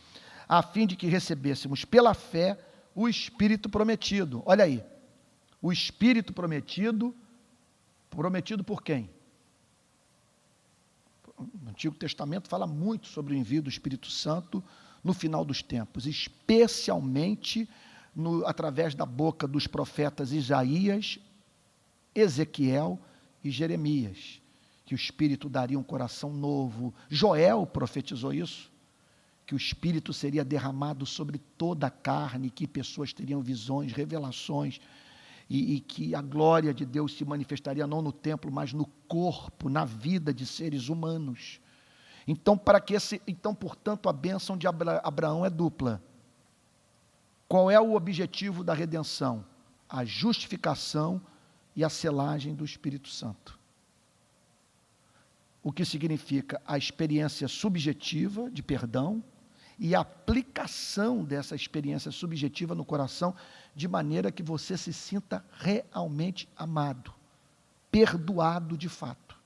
S1: a fim de que recebêssemos pela fé o Espírito prometido. Olha aí, o Espírito prometido por quem? O Antigo Testamento fala muito sobre o envio do Espírito Santo no final dos tempos, especialmente através da boca dos profetas Isaías, Ezequiel e Jeremias, que o Espírito daria um coração novo. Joel profetizou isso, que o Espírito seria derramado sobre toda a carne, que pessoas teriam visões, revelações, e que a glória de Deus se manifestaria não no templo, mas no corpo, na vida de seres humanos. Então, portanto, a bênção de Abraão é dupla. Qual é o objetivo da redenção? A justificação e a selagem do Espírito Santo. O que significa a experiência subjetiva de perdão e a aplicação dessa experiência subjetiva no coração, de maneira que você se sinta realmente amado, perdoado de fato.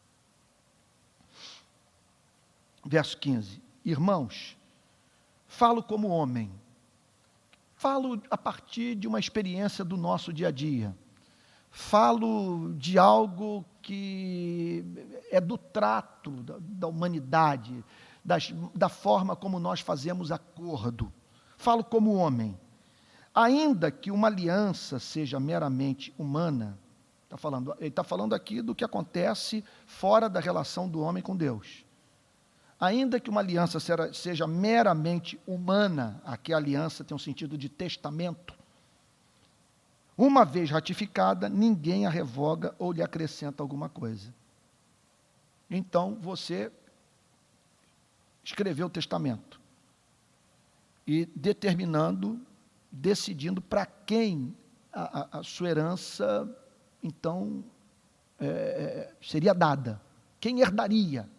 S1: verso 15. Irmãos, falo como homem, falo a partir de uma experiência do nosso dia a dia, falo de algo que é do trato da humanidade, da forma como nós fazemos acordo. Falo como homem. Ainda que uma aliança seja meramente humana, ele está falando aqui do que acontece fora da relação do homem com Deus. Ainda que uma aliança seja meramente humana, aqui a aliança tem um sentido de testamento, uma vez ratificada, ninguém a revoga ou lhe acrescenta alguma coisa. Então, você escreveu o testamento e decidindo para quem a sua herança, então, seria dada. Quem herdaria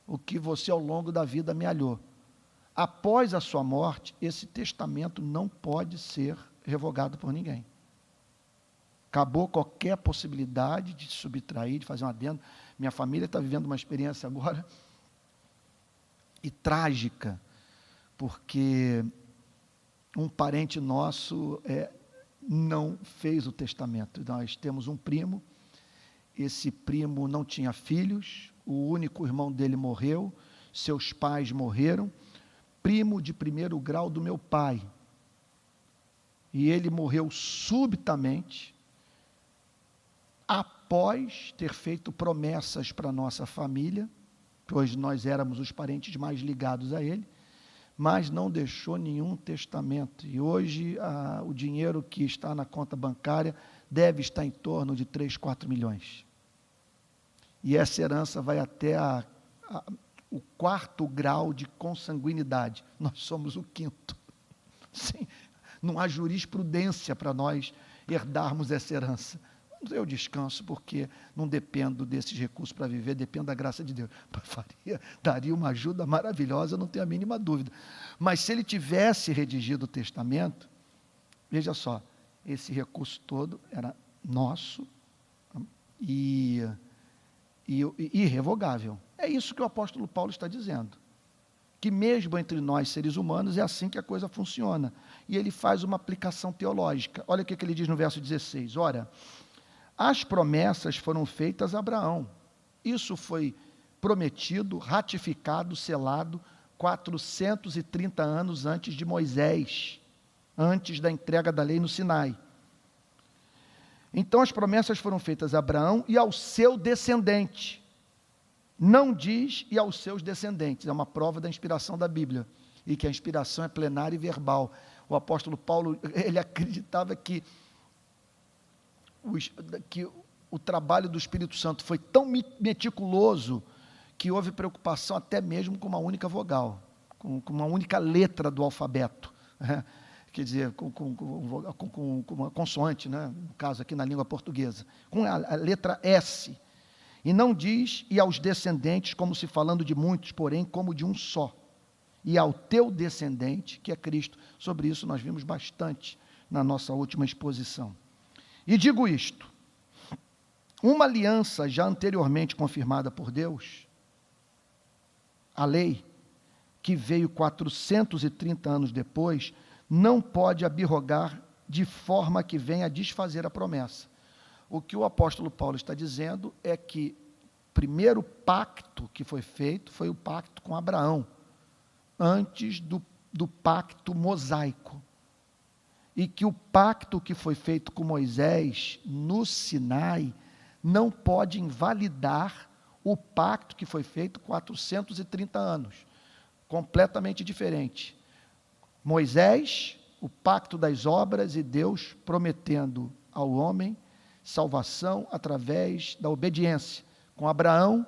S1: o que você ao longo da vida amealhou. Após a sua morte, esse testamento não pode ser revogado por ninguém. Acabou qualquer possibilidade de subtrair, de fazer um adendo. Minha família está vivendo uma experiência agora e trágica, porque um parente nosso não fez o testamento. Nós temos um primo, esse primo não tinha filhos, o único irmão dele morreu, seus pais morreram, primo de primeiro grau do meu pai. E ele morreu subitamente, após ter feito promessas para a nossa família, pois nós éramos os parentes mais ligados a ele, mas não deixou nenhum testamento. E hoje o dinheiro que está na conta bancária deve estar em torno de 3, 4 milhões. E essa herança vai até o 4º grau de consanguinidade. Nós somos o 5º. Sim, não há jurisprudência para nós herdarmos essa herança. Eu descanso porque não dependo desses recursos para viver, dependo da graça de Deus. Daria uma ajuda maravilhosa, não tenho a mínima dúvida. Mas se ele tivesse redigido o testamento, veja só, esse recurso todo era nosso e irrevogável. É isso que o apóstolo Paulo está dizendo. Que mesmo entre nós, seres humanos, é assim que a coisa funciona. E ele faz uma aplicação teológica. Olha o que ele diz no verso 16. Ora, as promessas foram feitas a Abraão. Isso foi prometido, ratificado, selado, 430 anos antes de Moisés, antes da entrega da lei no Sinai. Então as promessas foram feitas a Abraão e ao seu descendente. Não diz e aos seus descendentes, é uma prova da inspiração da Bíblia, e que a inspiração é plenária e verbal. O apóstolo Paulo, ele acreditava que o trabalho do Espírito Santo foi tão meticuloso que houve preocupação até mesmo com uma única vogal, com uma única letra do alfabeto, quer dizer, com uma consoante, né? No caso aqui na língua portuguesa, com a letra S, e não diz, e aos descendentes, como se falando de muitos, porém, como de um só, e ao teu descendente, que é Cristo. Sobre isso nós vimos bastante na nossa última exposição. E digo isto, uma aliança já anteriormente confirmada por Deus, a lei, que veio 430 anos depois, não pode abrogar de forma que venha a desfazer a promessa. O que o apóstolo Paulo está dizendo é que o primeiro pacto que foi feito foi o pacto com Abraão, antes do pacto mosaico. E que o pacto que foi feito com Moisés no Sinai não pode invalidar o pacto que foi feito 430 anos. Completamente diferente. Moisés, o pacto das obras e Deus prometendo ao homem salvação através da obediência. Com Abraão,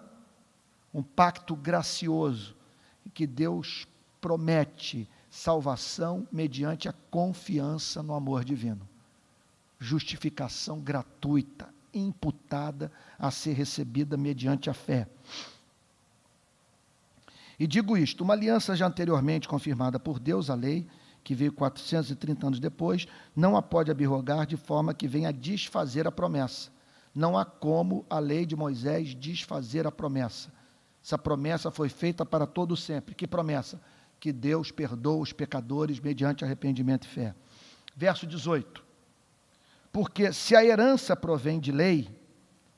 S1: um pacto gracioso, que Deus promete salvação mediante a confiança no amor divino. Justificação gratuita, imputada a ser recebida mediante a fé. E digo isto, uma aliança já anteriormente confirmada por Deus, a lei, que veio 430 anos depois, não a pode abrogar de forma que venha a desfazer a promessa. Não há como a lei de Moisés desfazer a promessa. Essa promessa foi feita para todo sempre. Que promessa? Que Deus perdoa os pecadores mediante arrependimento e fé. Verso 18. Porque se a herança provém de lei,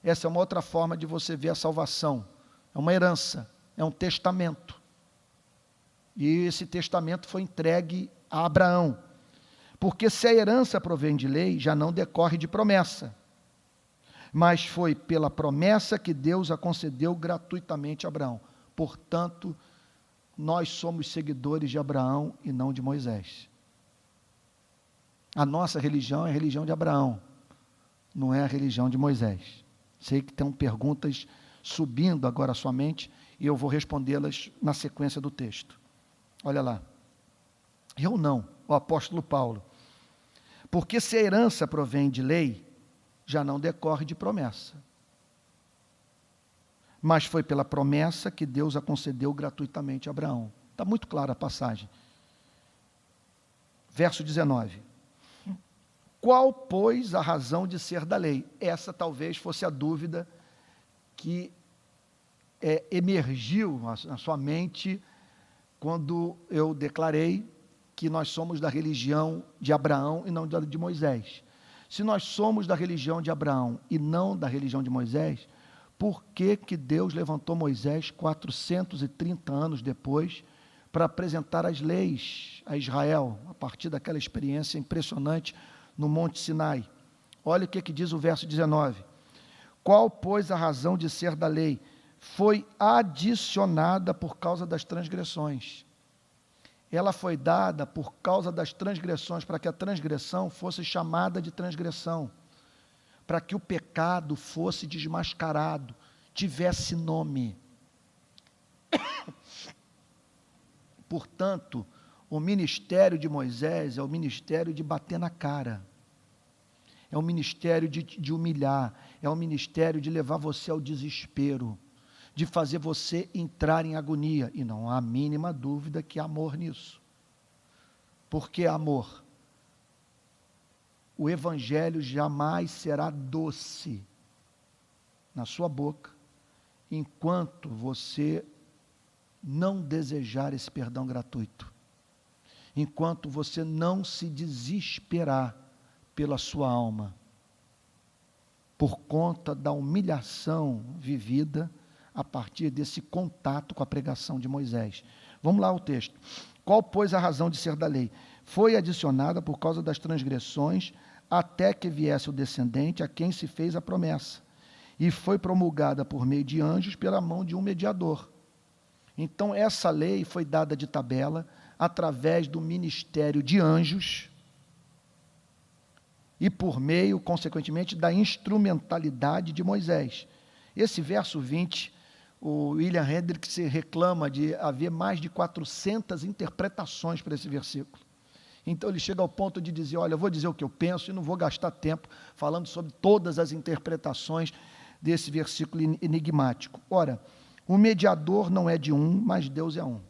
S1: essa é uma outra forma de você ver a salvação. É uma herança, é um testamento. E esse testamento foi entregue a Abraão. Porque se a herança provém de lei, já não decorre de promessa. Mas foi pela promessa que Deus a concedeu gratuitamente a Abraão. Portanto, nós somos seguidores de Abraão e não de Moisés. A nossa religião é a religião de Abraão, não é a religião de Moisés. Sei que tem perguntas subindo agora à sua mente e eu vou respondê-las na sequência do texto. Olha lá. Eu não, o apóstolo Paulo. Porque se a herança provém de lei, já não decorre de promessa. Mas foi pela promessa que Deus a concedeu gratuitamente a Abraão. Está muito clara a passagem. Verso 19. Qual, pois, a razão de ser da lei? Essa talvez fosse a dúvida que emergiu na sua mente quando eu declarei que nós somos da religião de Abraão e não de Moisés. Se nós somos da religião de Abraão e não da religião de Moisés, por que Deus levantou Moisés 430 anos depois para apresentar as leis a Israel, a partir daquela experiência impressionante no Monte Sinai? Olha o que diz o verso 19. Qual, pois, a razão de ser da lei? Foi adicionada por causa das transgressões. Ela foi dada por causa das transgressões, para que a transgressão fosse chamada de transgressão, para que o pecado fosse desmascarado, tivesse nome. Portanto, o ministério de Moisés é o ministério de bater na cara, é o ministério de humilhar, é o ministério de levar você ao desespero, de fazer você entrar em agonia, e não há a mínima dúvida que há amor nisso. Por que amor? O evangelho jamais será doce na sua boca, enquanto você não desejar esse perdão gratuito, enquanto você não se desesperar pela sua alma, por conta da humilhação vivida a partir desse contato com a pregação de Moisés. Vamos lá ao texto. Qual, pois, a razão de ser da lei? Foi adicionada por causa das transgressões, até que viesse o descendente a quem se fez a promessa, e foi promulgada por meio de anjos pela mão de um mediador. Então, essa lei foi dada de tabela, através do ministério de anjos, e por meio, consequentemente, da instrumentalidade de Moisés. Esse verso 20, o William Hendricks reclama de haver mais de 400 interpretações para esse versículo. Então ele chega ao ponto de dizer, olha, eu vou dizer o que eu penso e não vou gastar tempo falando sobre todas as interpretações desse versículo enigmático. Ora, o mediador não é de um, mas Deus é um.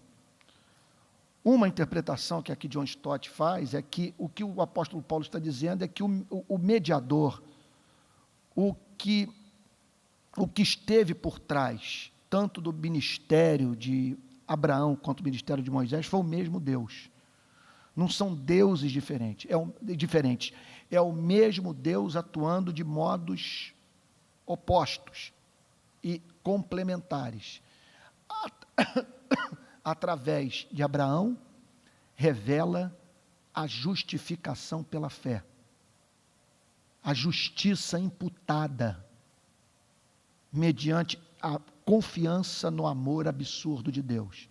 S1: Uma interpretação que aqui John Stott faz é que o apóstolo Paulo está dizendo é que o mediador, o que esteve por trás, tanto do ministério de Abraão quanto do ministério de Moisés, foi o mesmo Deus. Não são deuses diferentes. É o mesmo Deus atuando de modos opostos e complementares. Através de Abraão, revela a justificação pela fé, a justiça imputada, mediante a confiança no amor absurdo de Deus.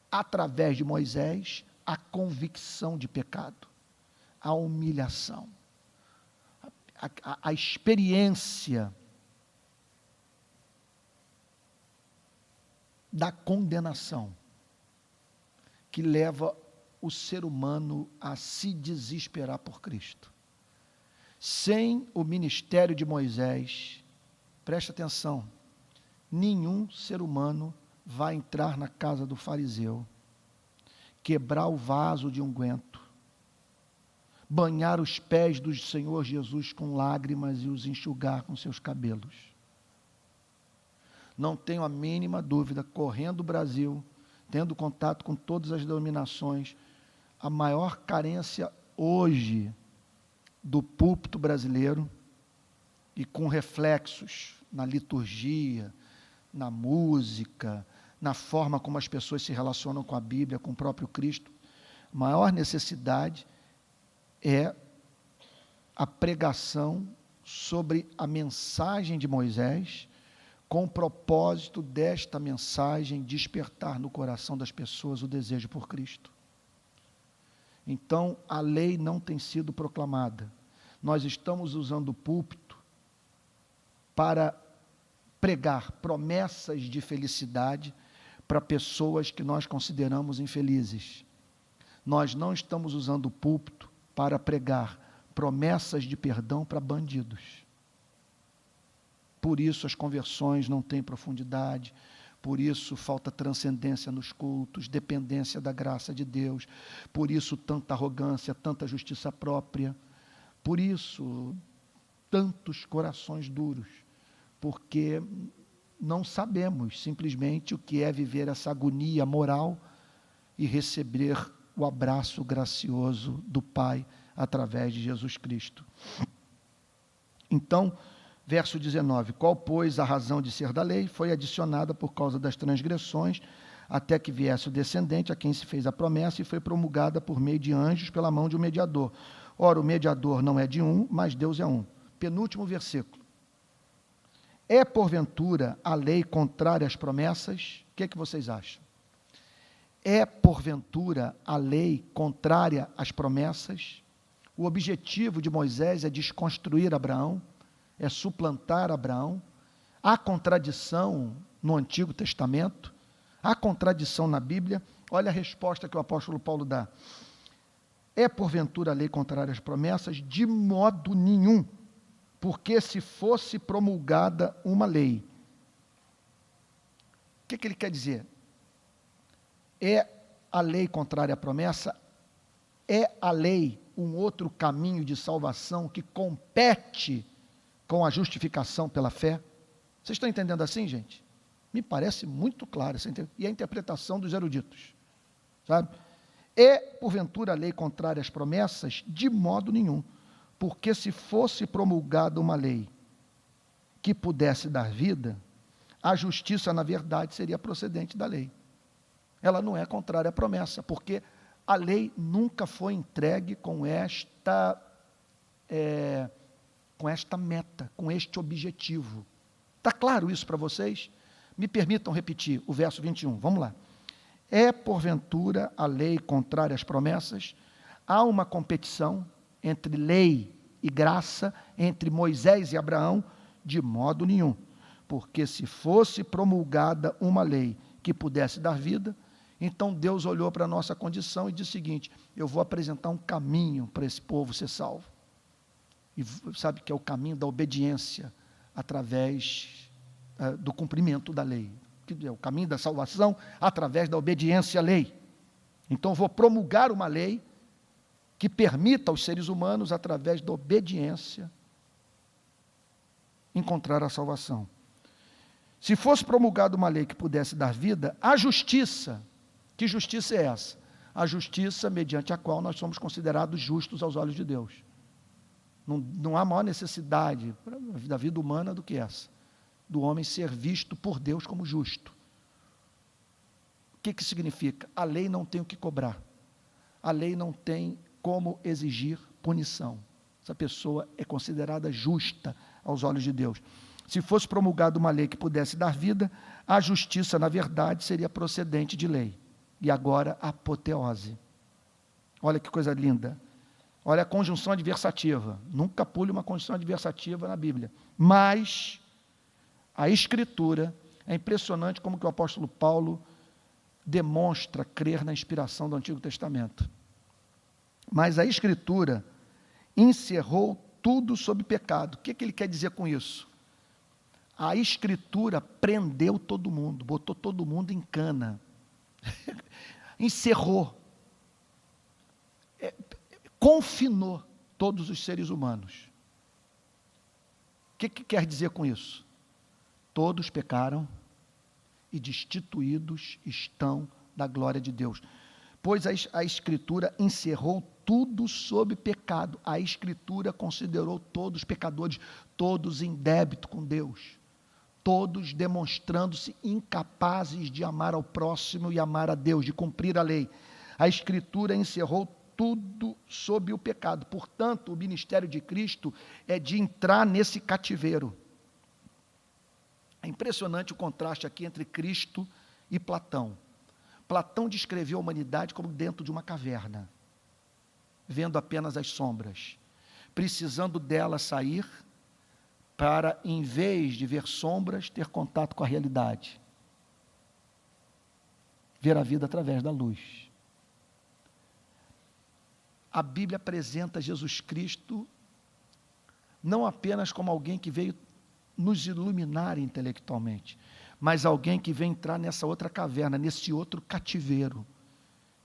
S1: Através de Moisés, a convicção de pecado, a humilhação, a experiência da condenação, que leva o ser humano a se desesperar por Cristo. Sem o ministério de Moisés, preste atenção, nenhum ser humano vai entrar na casa do fariseu, quebrar o vaso de unguento, banhar os pés do Senhor Jesus com lágrimas e os enxugar com seus cabelos. Não tenho a mínima dúvida, correndo o Brasil, tendo contato com todas as denominações, a maior carência hoje do púlpito brasileiro, e com reflexos na liturgia, na música, na forma como as pessoas se relacionam com a Bíblia, com o próprio Cristo, a maior necessidade é a pregação sobre a mensagem de Moisés, com o propósito desta mensagem despertar no coração das pessoas o desejo por Cristo. Então, a lei não tem sido proclamada. Nós estamos usando o púlpito para pregar promessas de felicidade para pessoas que nós consideramos infelizes. Nós não estamos usando o púlpito para pregar promessas de perdão para bandidos. Por isso as conversões não têm profundidade, por isso falta transcendência nos cultos, dependência da graça de Deus, por isso tanta arrogância, tanta justiça própria, por isso tantos corações duros, porque não sabemos simplesmente o que é viver essa agonia moral e receber o abraço gracioso do Pai através de Jesus Cristo. Então, verso 19, qual, pois, a razão de ser da lei? Foi adicionada por causa das transgressões, até que viesse o descendente, a quem se fez a promessa, e foi promulgada por meio de anjos, pela mão de um mediador. Ora, o mediador não é de um, mas Deus é um. Penúltimo versículo. É, porventura, a lei contrária às promessas? O que vocês acham? É, porventura, a lei contrária às promessas? O objetivo de Moisés é desconstruir Abraão, é suplantar Abraão. Há contradição no Antigo Testamento, há contradição na Bíblia. Olha a resposta que o apóstolo Paulo dá. É porventura a lei contrária às promessas? De modo nenhum, porque se fosse promulgada uma lei. O que ele quer dizer? É a lei contrária à promessa? É a lei um outro caminho de salvação que compete com a justificação pela fé? Vocês estão entendendo assim, gente? Me parece muito claro, e a interpretação dos eruditos, sabe? É, porventura, a lei contrária às promessas? De modo nenhum, porque se fosse promulgada uma lei que pudesse dar vida, a justiça, na verdade, seria procedente da lei. Ela não é contrária à promessa, porque a lei nunca foi entregue com esta meta, com este objetivo. Está claro isso para vocês? Me permitam repetir o verso 21, vamos lá. É, porventura, a lei contrária às promessas? Há uma competição entre lei e graça, entre Moisés e Abraão? De modo nenhum, porque se fosse promulgada uma lei que pudesse dar vida, então Deus olhou para a nossa condição e disse o seguinte: eu vou apresentar um caminho para esse povo ser salvo. E sabe que é o caminho da obediência através do cumprimento da lei. Que é o caminho da salvação através da obediência à lei. Então vou promulgar uma lei que permita aos seres humanos, através da obediência, encontrar a salvação. Se fosse promulgada uma lei que pudesse dar vida, a justiça, que justiça é essa? A justiça mediante a qual nós somos considerados justos aos olhos de Deus. Não há maior necessidade da vida humana do que essa, do homem ser visto por Deus como justo. O que significa? A lei não tem o que cobrar, a lei não tem como exigir punição. Essa pessoa é considerada justa aos olhos de Deus. Se fosse promulgada uma lei que pudesse dar vida, a justiça, na verdade, seria procedente de lei. E agora, a apoteose. Olha que coisa linda. Olha a conjunção adversativa. Nunca pule uma conjunção adversativa na Bíblia. Mas a Escritura, é impressionante como que o apóstolo Paulo demonstra crer na inspiração do Antigo Testamento. Mas a Escritura encerrou tudo sob pecado. O que ele quer dizer com isso? A Escritura prendeu todo mundo, botou todo mundo em cana. Encerrou. Confinou todos os seres humanos. O que quer dizer com isso? Todos pecaram e destituídos estão da glória de Deus. Pois a Escritura encerrou tudo sob pecado. A Escritura considerou todos pecadores, todos em débito com Deus, todos demonstrando-se incapazes de amar ao próximo e amar a Deus, de cumprir a lei. A Escritura encerrou tudo sob o pecado. Portanto, o ministério de Cristo é de entrar nesse cativeiro. É impressionante o contraste aqui entre Cristo e Platão. Platão descreveu a humanidade como dentro de uma caverna, vendo apenas as sombras, precisando dela sair para, em vez de ver sombras, ter contato com a realidade, ver a vida através da luz. A Bíblia apresenta Jesus Cristo não apenas como alguém que veio nos iluminar intelectualmente, mas alguém que vem entrar nessa outra caverna, nesse outro cativeiro,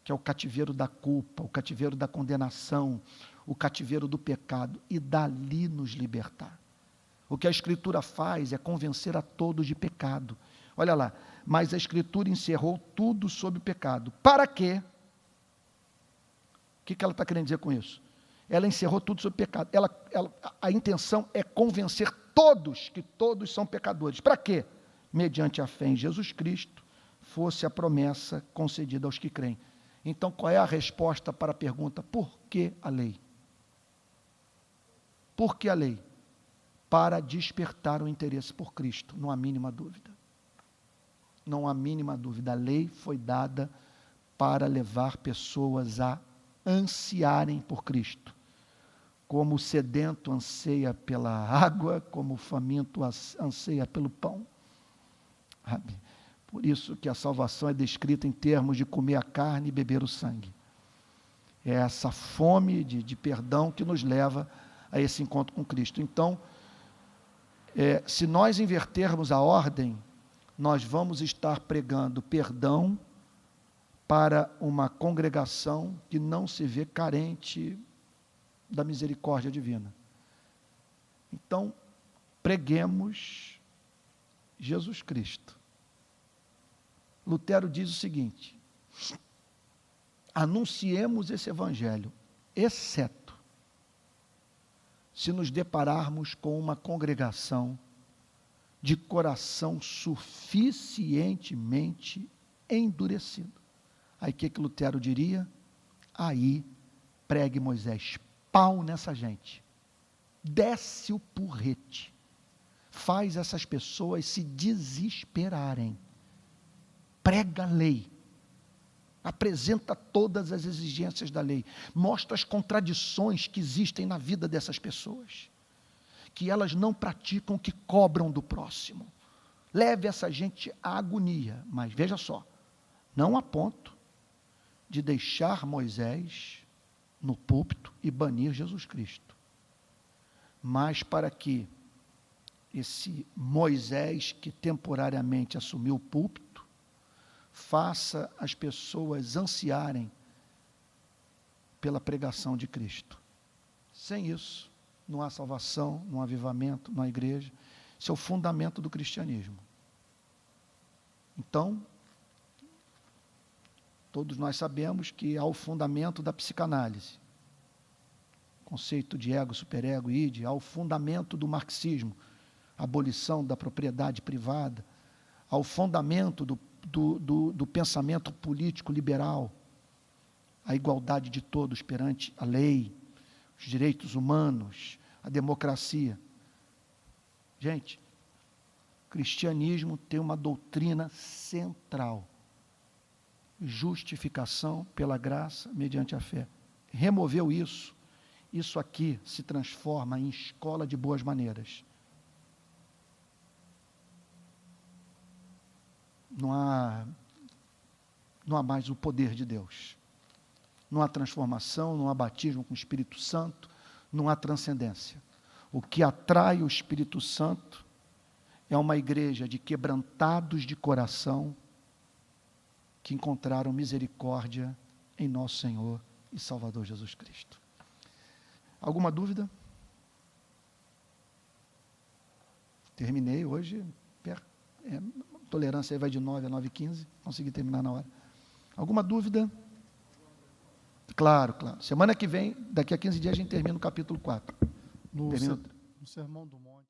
S1: que é o cativeiro da culpa, o cativeiro da condenação, o cativeiro do pecado, e dali nos libertar. O que a Escritura faz é convencer a todos de pecado. Olha lá, mas a Escritura encerrou tudo sob o pecado. Para quê? O que ela está querendo dizer com isso? Ela encerrou tudo sob o pecado. A intenção é convencer todos que todos são pecadores. Para quê? Mediante a fé em Jesus Cristo, fosse a promessa concedida aos que creem. Então, qual é a resposta para a pergunta, por que a lei? Por que a lei? Para despertar o interesse por Cristo, não há mínima dúvida. Não há mínima dúvida. A lei foi dada para levar pessoas a ansiarem por Cristo. Como o sedento anseia pela água, como o faminto anseia pelo pão. Por isso que a salvação é descrita em termos de comer a carne e beber o sangue. É essa fome de perdão que nos leva a esse encontro com Cristo. Então, se nós invertermos a ordem, nós vamos estar pregando perdão para uma congregação que não se vê carente da misericórdia divina. Então, preguemos Jesus Cristo. Lutero diz o seguinte: anunciemos esse evangelho, exceto se nos depararmos com uma congregação de coração suficientemente endurecido. Aí o que Lutero diria? Aí pregue Moisés, pau nessa gente, desce o porrete, faz essas pessoas se desesperarem, prega a lei, apresenta todas as exigências da lei, mostra as contradições que existem na vida dessas pessoas, que elas não praticam o que cobram do próximo. Leve essa gente à agonia, mas veja só, não a ponto de deixar Moisés no púlpito e banir Jesus Cristo, mas para que esse Moisés que temporariamente assumiu o púlpito faça as pessoas ansiarem pela pregação de Cristo. Sem isso, não há salvação, não há avivamento, não há igreja. Isso é o fundamento do cristianismo. Então, todos nós sabemos que há o fundamento da psicanálise, conceito de ego, superego, id, há o fundamento do marxismo, a abolição da propriedade privada, há o fundamento do pensamento político liberal, a igualdade de todos perante a lei, os direitos humanos, a democracia. Gente, o cristianismo tem uma doutrina central: justificação pela graça mediante a fé. Removeu isso, isso aqui se transforma em escola de boas maneiras. Não há mais o poder de Deus. Não há transformação, não há batismo com o Espírito Santo, não há transcendência. O que atrai o Espírito Santo é uma igreja de quebrantados de coração que encontraram misericórdia em nosso Senhor e Salvador Jesus Cristo. Alguma dúvida? Terminei hoje. tolerância aí vai de 9 a 9h15, consegui terminar na hora. Alguma dúvida? Claro, claro. Semana que vem, daqui a 15 dias, a gente termina o capítulo 4.
S2: No Sermão do Monte.